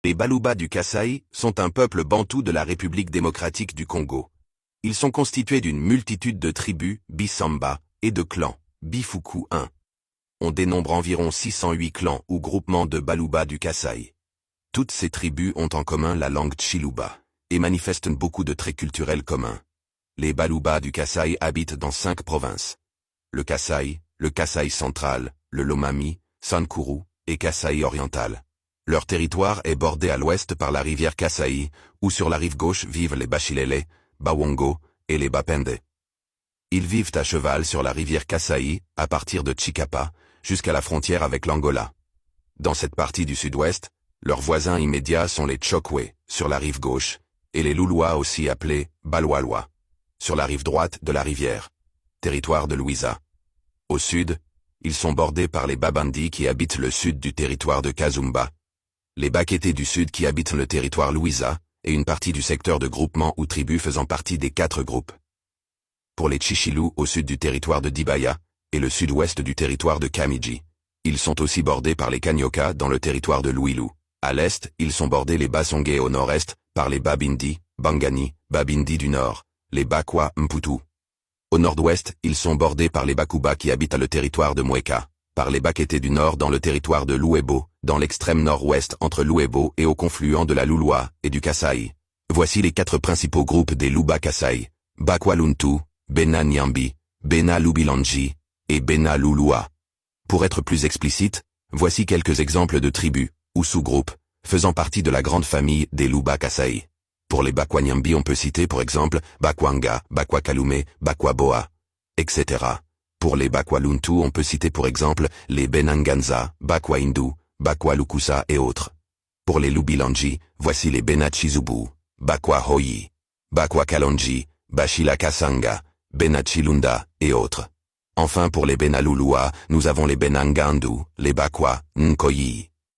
Les Baluba du Kasaï sont un peuple bantou de la République démocratique du Congo. Ils sont constitués d'une multitude de tribus, Bisamba, et de clans, Bifuku 1. On dénombre environ 608 clans ou groupements de Baluba du Kasaï. Toutes ces tribus ont en commun la langue Chiluba, et manifestent beaucoup de traits culturels communs. Les Baluba du Kasaï habitent dans 5 provinces. Le Kasaï central, le Lomami, Sankuru, et Kasaï oriental. Leur territoire est bordé à l'ouest par la rivière Kasaï, où sur la rive gauche vivent les Bachilele, Bawongo, et les Bapende. Ils vivent à cheval sur la rivière Kasaï, à partir de Chikapa, jusqu'à la frontière avec l'Angola. Dans cette partie du sud-ouest, leurs voisins immédiats sont les Chokwe, sur la rive gauche, et les Loulois aussi appelés Balwalois, sur la rive droite de la rivière, territoire de Louisa. Au sud, ils sont bordés par les Babandi qui habitent le sud du territoire de Kazumba, les Bakété du sud qui habitent le territoire Louisa, et une partie du secteur de groupement ou tribus faisant partie des 4 groupes. Pour les Chichilou au sud du territoire de Dibaya, et le sud-ouest du territoire de Kamiji, ils sont aussi bordés par les Kanyoka dans le territoire de Louilou. À l'est, ils sont bordés les Basongé au nord-est, par les Babindi, Bangani, Babindi du nord, les Bakwa Mputu. Au nord-ouest, ils sont bordés par les Bakuba qui habitent le territoire de Mweka, par les Bakété du nord dans le territoire de Louebo, dans l'extrême nord-ouest entre Louebo et au confluent de la Louloa et du Kasaï. Voici les 4 principaux groupes des Luba Kasaï, Bakwa Luntu, Bena Nyambi, Bena Lubilanji, et Bena Louloua. Pour être plus explicite, voici quelques exemples de tribus, ou sous-groupes, faisant partie de la grande famille des Luba Kasaï. Pour les Bakwa Nyambi on peut citer pour exemple Bakwanga, Bakwa Kalume, Bakwa Boa, etc. Pour les Bakwa Luntu on peut citer pour exemple les Benanganza, Bakwa Hindu, Bakwa Lukusa et autres. Pour les Lubilanji, voici les Bena Chizubu, Bakwa Hoyi, Bakwa Kalonji, Bashila Kasanga, Bena Chilunda et autres. Enfin pour les Bena Louloua, nous avons les Benangandu, les Bakwa Nkoyi.